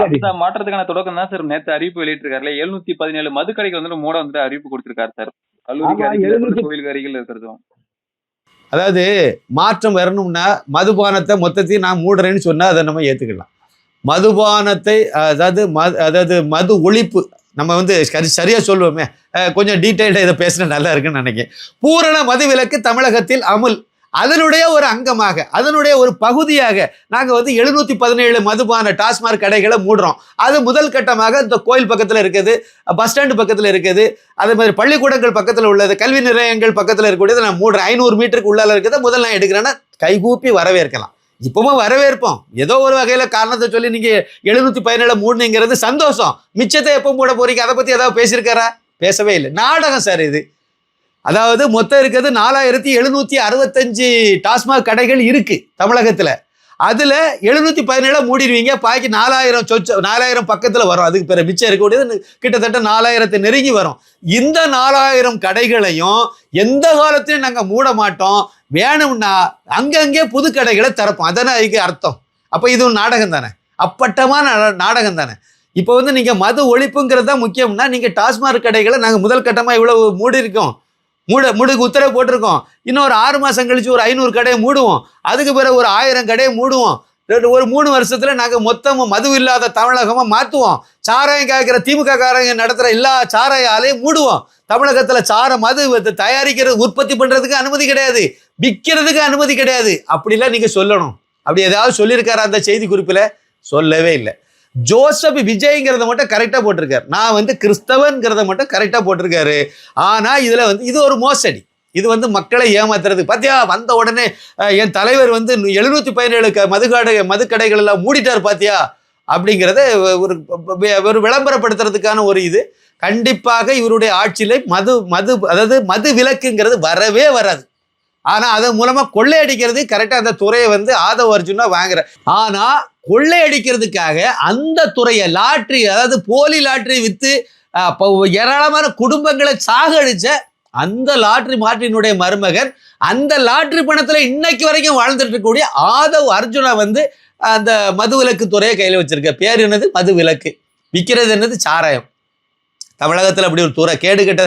அந்த மாற்றத்துக்கான தொடக்கம் தான் சார் நேற்று அறிவிப்பு வெளியிட்டிருக்காருல. 717 மதுக்கடைகள் வந்துட்டு மூட வந்துட்டு அறிவிப்பு கொடுத்திருக்காரு சார். கல்லூரிக்கு அருகில் இருக்கிறது, கோயிலுக்கு அருகில் இருக்கிறதும். அதாவது மாற்றம் வரணும்னா மதுபானத்தை மொத்தத்தையும் நான் மூடுறேன்னு சொன்னா அதை நம்ம ஏத்துக்கலாம். மதுபானத்தை அதாவது மது ஒழிப்பு நம்ம வந்து சரியா சொல்லுவோமே, கொஞ்சம் டீட்டெயில்டா இதை பேசினா நல்லா இருக்குன்னு நினைக்கிறேன். பூரண மதுவிலக்கு தமிழகத்தில் அமுல், அதனுடைய ஒரு அங்கமாக, அதனுடைய ஒரு பகுதியாக நாங்கள் வந்து 717 மதுபான டாஸ்மாக் கடைகளை மூடுறோம். அது முதல் கட்டமாக இந்த கோயில் பக்கத்தில் இருக்குது, பஸ் ஸ்டாண்டு பக்கத்தில் இருக்குது, அதே மாதிரி பள்ளிக்கூடங்கள் பக்கத்தில் உள்ளது, கல்வி நிலையங்கள் பக்கத்தில் இருக்கக்கூடியது நான் மூடுறேன். 500 மீட்டருக்கு உள்ளால இருக்கிறத முதல் நான் எடுக்கிறேன்னா கைகூப்பி வரவேற்கலாம். இப்பவும் வரவேற்போம். ஏதோ ஒரு வகையில காரணத்தை சொல்லி நீங்க 717 மூடுங்கிறது சந்தோஷம். மிச்சத்தை எப்போ மூட போறீங்க? அதை பத்தி ஏதாவது பேசியிருக்காரா? பேசவே இல்லை. நாடகம் சார் இது. அதாவது மொத்தம் இருக்கிறது 4765 டாஸ்மாக் கடைகள் இருக்கு தமிழகத்துல. அதுல 717 மூடிடுவீங்க, பாக்கி 4000 பக்கத்துல வரும். அதுக்கு பிறகு மிச்சம் இருக்கக்கூடியது கிட்டத்தட்ட 4000 நெருங்கி வரும். இந்த 4000 கடைகளையும் எந்த காலத்திலும் நாங்க மூட மாட்டோம். வேணும்னா அங்கங்கே புது கடைகளை திறப்போம். அதானே அதுக்கு அர்த்தம். அப்ப இது ஒரு நாடகம் தானே, அப்பட்டமான நாடகம் தானே. இப்போ வந்து நீங்க மது ஒழிப்புங்கிறது தான் முக்கியம்னா, நீங்க டாஸ்மாக் கடைகளை நாங்க முதல் கட்டமா இவ்வளவு மூடி இருக்கோம், மூடுக்கு உத்தரவு போட்டிருக்கோம். இன்னும் ஒரு 6 மாசம் கழிச்சு ஒரு 500 கடையை மூடுவோம். அதுக்கு பிறகு ஒரு 1000 கடையை மூடுவோம். ஒரு 3 வருஷத்துல நாங்க மொத்தமும் மது இல்லாத தமிழகமா மாத்துவோம். சாராயம் காய்க்கிற திமுக காரங்க நடத்துற எல்லா சாராய ஆலையும் மூடுவோம். தமிழகத்துல மது தயாரிக்கிறது, உற்பத்தி பண்றதுக்கு அனுமதி கிடையாது, விற்கிறதுக்கு அனுமதி கிடையாது. அப்படிலாம் நீங்க சொல்லணும். அப்படி ஏதாவது சொல்லியிருக்காரு அந்த செய்தி குறிப்பில்? சொல்லவே இல்லை. ஜோசப் விஜய்ங்கிறத மட்டும் கரெக்டா போட்டிருக்காரு. நான் வந்து கிறிஸ்தவன்கிறத மட்டும் கரெக்டா போட்டிருக்காரு. ஆனா இதுல வந்து இது ஒரு மோசடி. இது வந்து மக்களை ஏமாத்துறது. பாத்தியா, வந்த உடனே என் தலைவர் வந்து 717 மதுக்கடைகள் எல்லாம் மூடிட்டார் பாத்தியா அப்படிங்கிறத ஒரு விளம்பரப்படுத்துறதுக்கான ஒரு இது. கண்டிப்பாக இவருடைய ஆட்சியில மது விலக்குங்கிறது வரவே வராது. ஆனா அதன் மூலமா கொள்ளையடிக்கிறது கரெக்டா அந்த துறையை வந்து ஆதவ அர்ஜுனா வாங்குற. ஆனா கொள்ளையடிக்கிறதுக்காக அந்த துறையை லாட்ரி, அதாவது போலி லாட்ரி வித்து ஏராளமான குடும்பங்களை சாகடிச்ச அந்த லாட்ரி மார்ட்டினுடைய மருமகன், அந்த லாட்ரி பணத்துல இன்னைக்கு வரைக்கும் வாழ்ந்துட்டு இருக்கக்கூடிய ஆதவ் அர்ஜுனா வந்து அந்த மதுவிலக்கு துறையை கையில வச்சிருக்க. பேர் என்னது? மதுவிலக்கு. விற்கிறது என்னது? சாராயம். தமிழகத்துல அப்படி ஒரு துறை, கேடு கெட்ட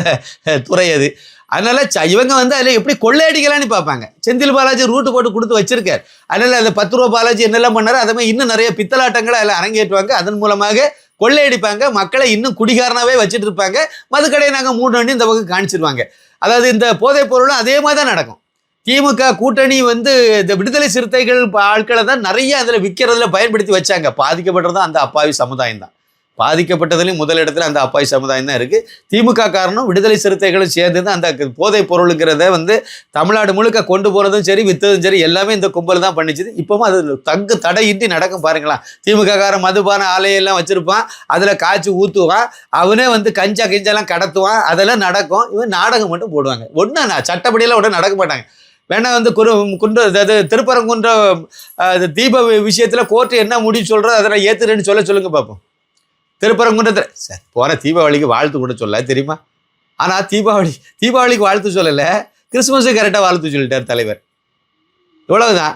துறை அது. அதனால இவங்க வந்து அதில் எப்படி கொள்ளையடிக்கலான்னு பார்ப்பாங்க. செந்தில் பாலாஜி ரூட்டு போட்டு கொடுத்து வச்சிருக்காரு. அதனால அந்த 10 ரூபா பாலாஜி என்னெல்லாம் பண்ணாரு, அதே மாதிரி இன்னும் நிறைய பித்தலாட்டங்களை அதில் அரங்கேற்றுவாங்க. அதன் மூலமாக கொள்ளையடிப்பாங்க, மக்களை இன்னும் குடிகாரனாவே வச்சுட்டு இருப்பாங்க. மதுக்கடையை நாங்கள் மூடணும்னு இந்த பக்கம் காணிச்சிருவாங்க. அதாவது இந்த போதைப் பொருளும் அதே மாதிரி தான் நடக்கும். திமுக கூட்டணி வந்து இந்த விடுதலை சிறுத்தைகள் ஆட்களை தான் நிறைய அதில் விற்கிறதுல பயன்படுத்தி வச்சாங்க. பாதிக்கப்படுறதும் அந்த அப்பாவி சமுதாயம் தான். பாதிக்கப்பட்டதுலையும் முதலிடத்துல அந்த அப்பாவி சமுதாயம் தான் இருக்கு. திமுக காரணம் விடுதலை சிறுத்தைகளும் சேர்ந்து தான் அந்த போதைப் பொருளுங்கிறத வந்து தமிழ்நாடு முழுக்க கொண்டு போறதும் சரி, வித்ததும் சரி, எல்லாமே இந்த கும்பல் தான் பண்ணிச்சுது. இப்பவும் அது தடையின்றி நடக்கும். பாருங்களா, திமுக காரன் மதுபான ஆலையெல்லாம் வச்சிருப்பான், அதுல காய்ச்சி ஊத்துவான், அவனே வந்து கிஞ்செல்லாம் கடத்துவான், அதெல்லாம் நடக்கும். இவன் நாடகம் மட்டும் போடுவாங்க. ஒன்றும் சட்டப்படியெல்லாம் உடனே நடக்க மாட்டாங்க. வேணா வந்து திருப்பரங்குன்ற தீப விஷயத்துல கோர்ட்டு என்ன முடிவு சொல்றோ அதெல்லாம் ஏத்துறேன்னு சொல்லுங்க பார்ப்போம். திருப்பரங்குன்றத்தில் சார் போன தீபாவளிக்கு வாழ்த்து கூட சொல்ல தெரியுமா? ஆனால் தீபாவளிக்கு வாழ்த்து சொல்லலை, கிறிஸ்துமஸுக்கு கரெக்டாக வாழ்த்து சொல்லிட்டார் தலைவர். இவ்வளவுதான்,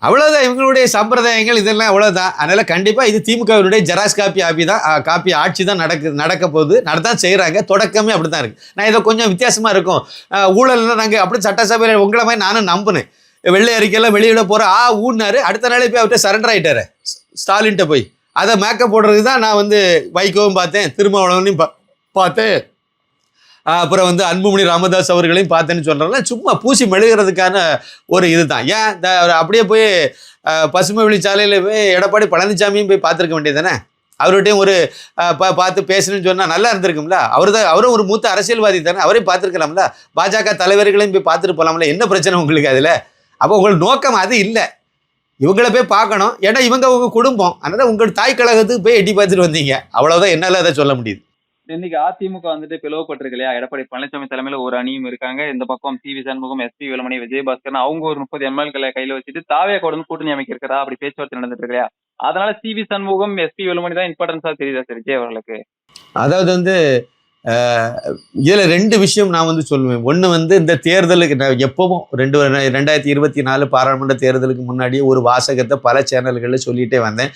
அவ்வளோதான் இவங்களுடைய சம்பிரதாயங்கள், இதெல்லாம் அவ்வளோதான். அதனால கண்டிப்பாக இது திமுகவினுடைய ஜெராக்ஸ் காப்பி ஆட்சி தான் நடக்க போகுது, நடத்தான் செய்கிறாங்க. தொடக்கமே அப்படி தான் இருக்குது. நான் இதை கொஞ்சம் வித்தியாசமாக இருக்கும். ஊழல்லாம் நாங்கள் அப்படி சட்டசபையில் உங்களை மாதிரி நானும் நம்பினேன். வெள்ளை அறிக்கையெல்லாம் வெளியிட போகிற ஊன்னாரு. அடுத்த நாளே போய் அவர்கிட்ட சரண்டர் ஆகிட்டாரு ஸ்டாலின்கிட்ட போய். அதை மேக்கப் போடுறதுக்கு தான் நான் வந்து வைகோவும் பார்த்தேன், திருமாவளவனையும் பார்த்தேன், அப்புறம் வந்து அன்புமணி ராமதாஸ் அவர்களையும் பார்த்தேன்னு சொல்கிறேன். சும்மா பூசி மெழுகிறதுக்கான ஒரு இது தான். ஏன் அப்படியே போய் பசுமை வழிச்சாலையில் போய் எடப்பாடி பழனிசாமியும் போய் பார்த்துருக்க வேண்டியது தானே? அவர்கிட்டையும் ஒரு பார்த்து பேசணும்னு சொன்னால் நல்லா இருந்திருக்கும்ல. அவரும் ஒரு மூத்த அரசியல்வாதி தானே, அவரையும் பார்த்துருக்கலாம்ல. பாஜக தலைவர்களையும் போய் பார்த்துட்டு போகலாம்ல. என்ன பிரச்சனை உங்களுக்கு அதில்? அப்போ உங்களுக்கு நோக்கம் அது இல்லை. இவங்களை போய் பார்க்கணும். ஏன்னா இவங்க உங்க குடும்பம். அதனால உங்கள் தாய் கழகத்துக்கு போய் எட்டி பார்த்துட்டு வந்தீங்க. அவ்வளவுதான் என்னால அதை சொல்ல முடியுது. இன்னைக்கு அதிமுக வந்துட்டு பிளவுபட்டிருக்கு இல்லையா? எடப்பாடி பழனிசாமி தலைமையில ஒரு அணியும் இருக்காங்க. இந்த பக்கம் C V Shanmugam, S P Velumani, Vijayabaskar அவங்க ஒரு 30 எம்எல்களை கையில வச்சுட்டு தாவேகோட கூட்டணி அமைக்கிறா அப்படி பேச்சுவார்த்தை நடந்துட்டு இருக்கு இல்லையா? அதனால C V Shanmugam, S P Velumani தான் இம்பார்ட்டன்ஸா தெரியுதா சார் விஜய் அவர்களுக்கு? அதாவது வந்து இதுல 2 விஷயம் நான் வந்து சொல்லுவேன். ஒண்ணு வந்து இந்த தேர்தலுக்கு நான் எப்பவும் 2024 பாராளுமன்ற தேர்தலுக்கு முன்னாடியே ஒரு வாசகத்தை பல சேனல்களில் சொல்லிட்டே வந்தேன்.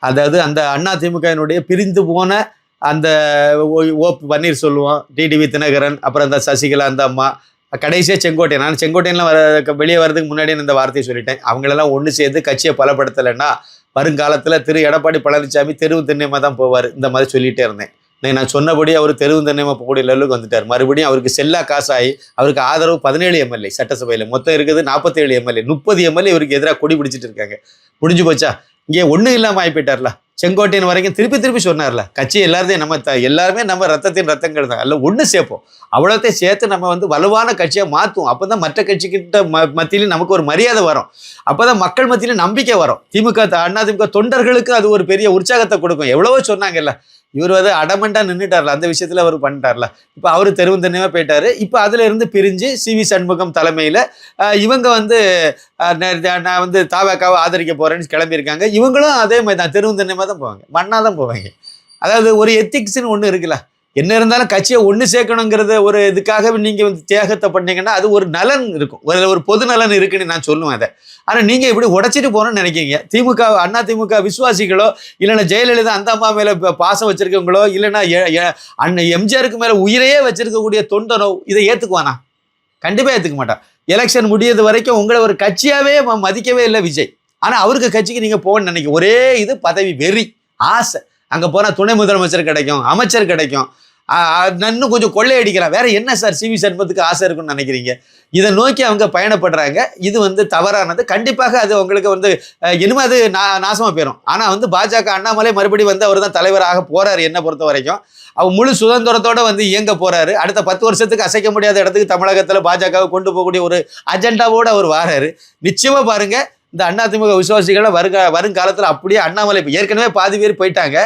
அதாவது அந்த அதிமுகவினுடைய பிரிந்து போன அந்த பன்னீர்செல்வம், டிடிவி தினகரன், அப்புறம் அந்த சசிகலா அந்த அம்மா, கடைசியாக செங்கோட்டையன். நான் செங்கோட்டையன்லாம் வெளியே வர்றதுக்கு முன்னாடியே இந்த வார்த்தையை சொல்லிட்டேன். அவங்களெல்லாம் ஒன்று சேர்ந்து கட்சியை பலப்படுத்தலைன்னா வருங்காலத்தில் திரு எடப்பாடி பழனிசாமி தெருவு தென்னையமாக தான் போவார். இந்த மாதிரி சொல்லிகிட்டே இருந்தேன். நான் சொன்னபடி அவர் தெருவு தென்னையமாக போகக்கூடிய லெவலுக்கு வந்துட்டார். மறுபடியும் அவருக்கு செல்லா காசாகி அவருக்கு ஆதரவு 17 எம்எல்ஏ சட்டசபையில் மொத்தம் இருக்குது 47 எம்எல்ஏ 30 எம்எல்ஏ இவருக்கு எதிராக கொடி பிடிச்சிட்டு இருக்காங்க. முடிஞ்சு போச்சா? இங்கே ஒன்றும் இல்லாமல் ஆகி போயிட்டார்ல. செங்கோட்டையன் வரைக்கும் திருப்பி சொன்னார்ல, கட்சி எல்லாருமே எல்லாருமே நம்ம ரத்தத்தின் ரத்தங்கள் தான், எல்லாம் ஒன்று சேர்ப்போம், அவ்வளோத்தையும் சேர்த்து நம்ம வந்து வலுவான கட்சியாக மாற்றுவோம். அப்போ தான் மற்ற கட்சிக்கிட்ட மத்தியிலும் நமக்கு ஒரு மரியாதை வரும். அப்போ தான் மக்கள் மத்தியிலும் நம்பிக்கை வரும். அதிமுக தொண்டர்களுக்கு அது ஒரு பெரிய உற்சாகத்தை கொடுக்கும். எவ்வளவோ சொன்னாங்கல்ல, இவர் வந்து அடமெண்டாக நின்றுட்டார்ல, அந்த விஷயத்தில் அவர் பண்ணிட்டார்ல. இப்போ அவர் தெருவுந்தன்னையாக போயிட்டாரு. இப்போ அதில் இருந்து பிரிஞ்சு சிவி சண்முகம் தலைமையில் இவங்க வந்து நான் வந்து தாவேக்காவை ஆதரிக்க போகிறேன்னு கிளம்பியிருக்காங்க. இவங்களும் அதே மாதிரி தான் தெருவுந்தன்னையாக தான் போவாங்க, மண்ணாக தான் போவாங்க. அதாவது ஒரு எத்திக்ஸ்ன்னு ஒன்று இருக்குல்ல, என்ன இருந்தாலும் கட்சியை ஒன்று சேர்க்கணுங்கிறத ஒரு இதுக்காக நீங்கள் வந்து தியாகத்தை பண்ணீங்கன்னா அது ஒரு நலன் இருக்கும், ஒரு பொது நலன் இருக்குன்னு நான் சொல்லுவேன் அதை. ஆனால் நீங்கள் இப்படி உடைச்சிட்டு போகணும்னு நினைக்கிங்க. அதிமுக விசுவாசிகளோ, இல்லைன்னா ஜெயலலிதா அந்த அம்மா மேலே பாசம் வச்சிருக்கவங்களோ, இல்லைன்னா அண்ணன் எம்ஜிஆருக்கு மேலே உயிரையே வச்சிருக்கக்கூடிய தொண்டனோ இதை ஏற்றுக்குவானா? கண்டிப்பாக ஏற்றுக்க மாட்டான். எலெக்ஷன் முடியது வரைக்கும் உங்களை ஒரு கட்சியாகவே மதிக்கவே இல்லை விஜய். ஆனால் அவருக்கு கட்சிக்கு நீங்கள் போகணும்னு நினைக்க ஒரே இது பதவி வெறி, ஆசை. அங்கே போனால் துணை முதலமைச்சர் கிடைக்கும், அமைச்சர் கிடைக்கும், இன்னும் கொஞ்சம் கொள்ளையடிக்கலாம். வேற என்ன சார் சிவி சண்முகத்துக்கு ஆசை இருக்குன்னு நினைக்கிறீங்க? இதை நோக்கி அவங்க பயணப்படுறாங்க. இது வந்து தவறானது. கண்டிப்பாக அது உங்களுக்கு வந்து இனிமே அது நாசமாக போயிடும். ஆனால் வந்து பாஜக அண்ணாமலை மறுபடியும் வந்து அவர் தான் தலைவராக போறாரு. என்னை பொறுத்த வரைக்கும் அவர் முழு சுதந்திரத்தோட வந்து இயங்க போறாரு. அடுத்த 10 வருஷத்துக்கு அசைக்க முடியாத இடத்துக்கு தமிழகத்தில் பாஜகவை கொண்டு போகக்கூடிய ஒரு அஜெண்டாவோடு அவர் வாராரு. நிச்சயமா பாருங்க, இந்த அதிமுக விசுவாசிகளை வருங்காலத்தில் அப்படியே அண்ணாமலை ஏற்கனவே பாதி பேர் போயிட்டாங்க.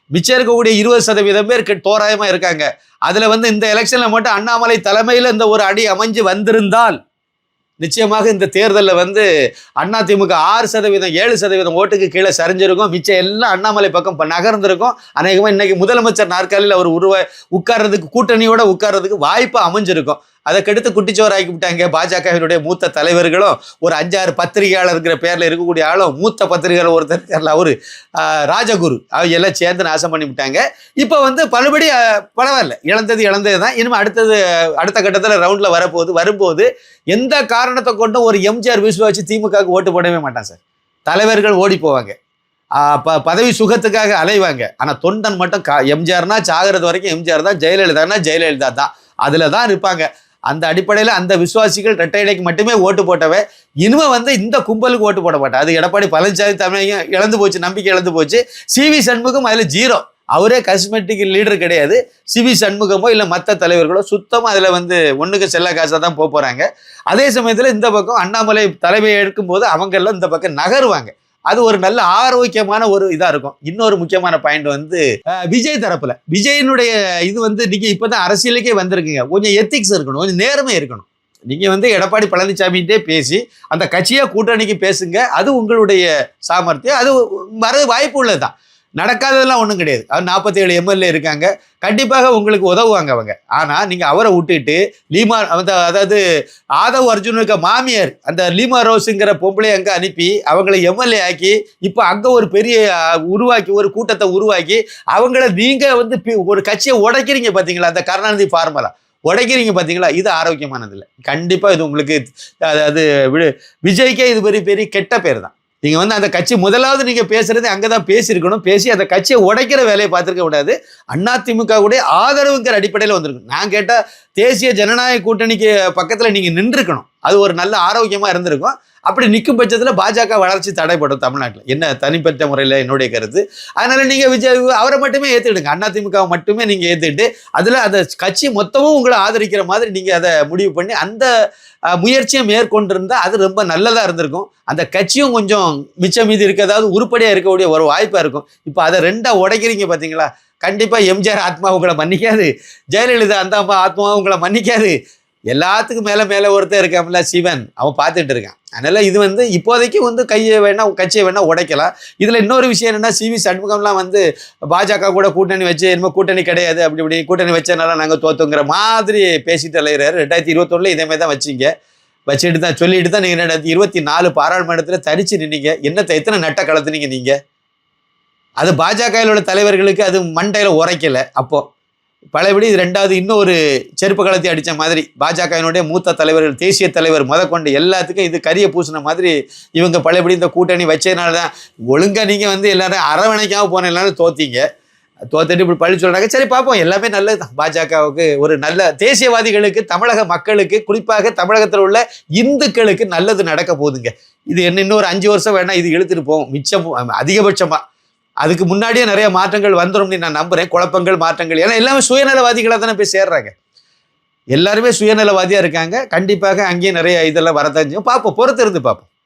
மிச்சம் இருக்கக்கூடிய 20% பேர் தோராயமா இருக்காங்க. அதுல வந்து இந்த எலெக்ஷன்ல மட்டும் அண்ணாமலை தலைமையில் இந்த ஒரு அடி அமைஞ்சு வந்திருந்தால் நிச்சயமாக இந்த தேர்தலில் வந்து அதிமுக 6%, 7% ஓட்டுக்கு கீழே சரிஞ்சிருக்கும். மிச்சம் எல்லாம் அண்ணாமலை பக்கம் நகர்ந்திருக்கும். அநேகமாக இன்னைக்கு முதலமைச்சர் நாற்காலியில் அவர் உட்கார்றதுக்கு, கூட்டணியோட உட்கார்றதுக்கு வாய்ப்பு அமைஞ்சிருக்கும். அதை கெடுத்து குட்டிச்சோராக்கி விட்டாங்க பாஜகவினுடைய மூத்த தலைவர்களும், ஒரு 5-6 பத்திரிகையாளர் இருக்கிற பேரில் இருக்கக்கூடிய ஆளும், மூத்த பத்திரிகையாளர் ஒருத்தர் இருக்கார்ல அவரு ராஜகுரு, அவங்க எல்லாம் சேர்ந்து நாசம் பண்ணி விட்டாங்க. இப்போ வந்து பலபடி பரவாயில்ல, இழந்தது தான். இனிமேல் அடுத்த கட்டத்தில் ரவுண்டில் வரும்போது எந்த காரணத்தை கொண்டும் ஒரு எம்ஜிஆர் விசுவாசி திமுகவுக்கு ஓட்டு போடவே மாட்டான் சார். தலைவர்கள் ஓடி போவாங்க, பதவி சுகத்துக்காக அலைவாங்க. ஆனால் தொண்டன் மட்டும் எம்ஜிஆர்னா சாகிறது வரைக்கும் எம்ஜிஆர் தான், ஜெயலலிதானா ஜெயலலிதா தான், அதில் தான் இருப்பாங்க. அந்த அடிப்படையில் அந்த விசுவாசிகள் இரட்டை இலைக்கு மட்டுமே ஓட்டு போட்டவை இனிமே வந்து இந்த கும்பலுக்கு ஓட்டு போட மாட்டேன். அது எடப்பாடி பழனிசாமி தமிழையும் இழந்து போச்சு, நம்பிக்கை இழந்து போச்சு. சிவி சண்முகம் அதில் 0. அவரே கஸ்மெட்டிக் லீடர் கிடையாது. சிவி சண்முகமோ இல்லை மற்ற தலைவர்களோ சுத்தமாக அதில் வந்து ஒன்றுக்கு செல்ல காசாக தான் போகிறாங்க. அதே சமயத்தில் இந்த பக்கம் அண்ணாமலை தலைமையை எடுக்கும்போது அவங்கெல்லாம் இந்த பக்கம் நகருவாங்க. அது ஒரு நல்ல ஆரோக்கியமான ஒரு இதாக இருக்கும். இன்னொரு முக்கியமான பாயிண்ட் வந்து விஜய் தரப்புல, விஜயனுடைய இது வந்து நீங்க இப்பதான் அரசியலுக்கே வந்திருக்கீங்க, கொஞ்சம் எத்திக்ஸ் இருக்கணும், கொஞ்சம் நேர்மை இருக்கணும். நீங்க வந்து எடப்பாடி பழனிசாமிகிட்டே பேசி அந்த கட்சியா கூட்டணிக்கு பேசுங்க, அது உங்களுடைய சாமர்த்தியம், அது வர வாய்ப்பு உள்ளதுதான். நடக்காததெல்லாம் ஒன்றும் கிடையாது. அவர் 47 எம்எல்ஏ இருக்காங்க, கண்டிப்பாக உங்களுக்கு உதவுவாங்க அவங்க. ஆனால் நீங்கள் அவரை விட்டுட்டு லீமா அதாவது ஆதவ் அர்ஜுனுக்கு மாமியார் அந்த லீமா ரோஸுங்கிற பொம்பளை அங்கே அனுப்பி அவங்கள எம்எல்ஏ ஆக்கி இப்போ அங்கே ஒரு பெரிய ஒரு கூட்டத்தை உருவாக்கி அவங்கள நீங்கள் வந்து ஒரு கட்சியை உடைக்கிறீங்க பார்த்தீங்களா? அந்த கருணாநிதி ஃபார்முலா உடைக்கிறீங்க பார்த்தீங்களா? இது ஆரோக்கியமானது இல்லை. கண்டிப்பாக இது உங்களுக்கு அது விஜய்க்கே இது பெரிய கெட்ட பேர் தான். நீங்கள் வந்து அந்த கட்சி முதலாவது நீங்கள் பேசுறது அங்கே தான் பேசியிருக்கணும். பேசி அந்த கட்சியை உடைக்கிற வேலையை பார்த்துருக்க கூடாது. அதிமுகவுடைய ஆதரவுங்கிற அடிப்படையில் வந்திருக்கும். நான் கேட்டால் தேசிய ஜனநாயக கூட்டணிக்கு பக்கத்தில் நீங்கள் நின்றுக்கணும். அது ஒரு நல்ல ஆரோக்கியமாக இருந்திருக்கும். அப்படி நிற்கும் பட்சத்தில் பாஜக வளர்ச்சி தடைப்படும் தமிழ்நாட்டில். என்ன தனிப்பட்ட முறையில் என்னுடைய கருத்து. அதனால் நீங்கள் விஜய் அவரை மட்டுமே ஏற்றுக்கிடுங்க, அதிமுகவை மட்டுமே நீங்கள் ஏற்றுக்கிட்டு அதில் அந்த கட்சி மொத்தமும் உங்களை ஆதரிக்கிற மாதிரி நீங்கள் அதை முடிவு பண்ணி அந்த முயற்சியை மேற்கொண்டிருந்தால் அது ரொம்ப நல்லதாக இருந்திருக்கும். அந்த கட்சியும் கொஞ்சம் மிச்சம் மீதி இருக்கிறதாவது உருப்படியாக இருக்கக்கூடிய ஒரு வாய்ப்பாக இருக்கும். இப்போ அதை 2ஆக உடைக்கிறீங்க பார்த்தீங்களா? கண்டிப்பாக எம்ஜிஆர் ஆத்மா உங்களை மன்னிக்காது, ஜெயலலிதா அந்த அம்மா ஆத்மாவும் உங்களை மன்னிக்காது. எல்லாத்துக்கும் மேல மேல ஒருத்தர் இருக்கான்ல சிவன், அவன் பார்த்துட்டு இருக்கான். அதனால இது வந்து இப்போதைக்கு வந்து கட்சியை வேணா உடைக்கலாம். இதுல இன்னொரு விஷயம் என்னன்னா, சிவி சண்முகம்லாம் வந்து பாஜக கூட கூட்டணி வச்சு என்னமோ கூட்டணி கிடையாது, அப்படி இப்படி கூட்டணி வச்சனால நாங்க தோத்துங்கிற மாதிரி பேசிட்டு அலைகிறாரு. 2021 இதே மாதிரி தான் வச்சிங்க, வச்சுட்டு தான் சொல்லிட்டு தான் நீங்க 2024 பாராளுமன்றத்தில் தனிச்சு நின்னீங்க. எத்தனை நட்ட கலத்துனீங்க நீங்க? அது பாஜகவில் உள்ள தலைவர்களுக்கு அது மண்டையில உரைக்கல. அப்போ பழையபடி இது ரெண்டாவது இன்னொரு செருப்பு கலத்தி அடித்த மாதிரி பாஜகவினுடைய மூத்த தலைவர்கள், தேசிய தலைவர் முதற்கொண்டு எல்லாத்துக்கும் இது கரிய பூசின மாதிரி இவங்க பழையபடி இந்த கூட்டணி வச்சதுனால தான் ஒழுங்காக நீங்கள் வந்து எல்லாரும் அரவணைக்காம போன எல்லாரும் தோத்தீங்க. தோத்துட்டு இப்படி பழி சொல்கிறாங்க. சரி பார்ப்போம், எல்லாமே நல்லது தான். பாஜகவுக்கு ஒரு நல்ல தேசியவாதிகளுக்கு, தமிழக மக்களுக்கு, குறிப்பாக தமிழகத்தில் உள்ள இந்துக்களுக்கு நல்லது நடக்க போகுதுங்க. இது இன்னொரு 5 வருஷம் வேணா இது இழுத்துட்டு போகும் மிச்சம் அதிகபட்சமாக. அதுக்கு முன்னாடியே நிறைய மாற்றங்கள் வந்துடும் நான் நம்புறேன். குழப்பங்கள், மாற்றங்கள், ஏன்னா எல்லாமே சுயநலவாதிகளாக தானே போய் சேர்றாங்க. எல்லாருமே சுயநலவாதியாக இருக்காங்க. கண்டிப்பாக அங்கேயும் நிறைய இதெல்லாம் வரதான் செய்யும். பார்ப்போம், பொறுத்து இருந்து பார்ப்போம்.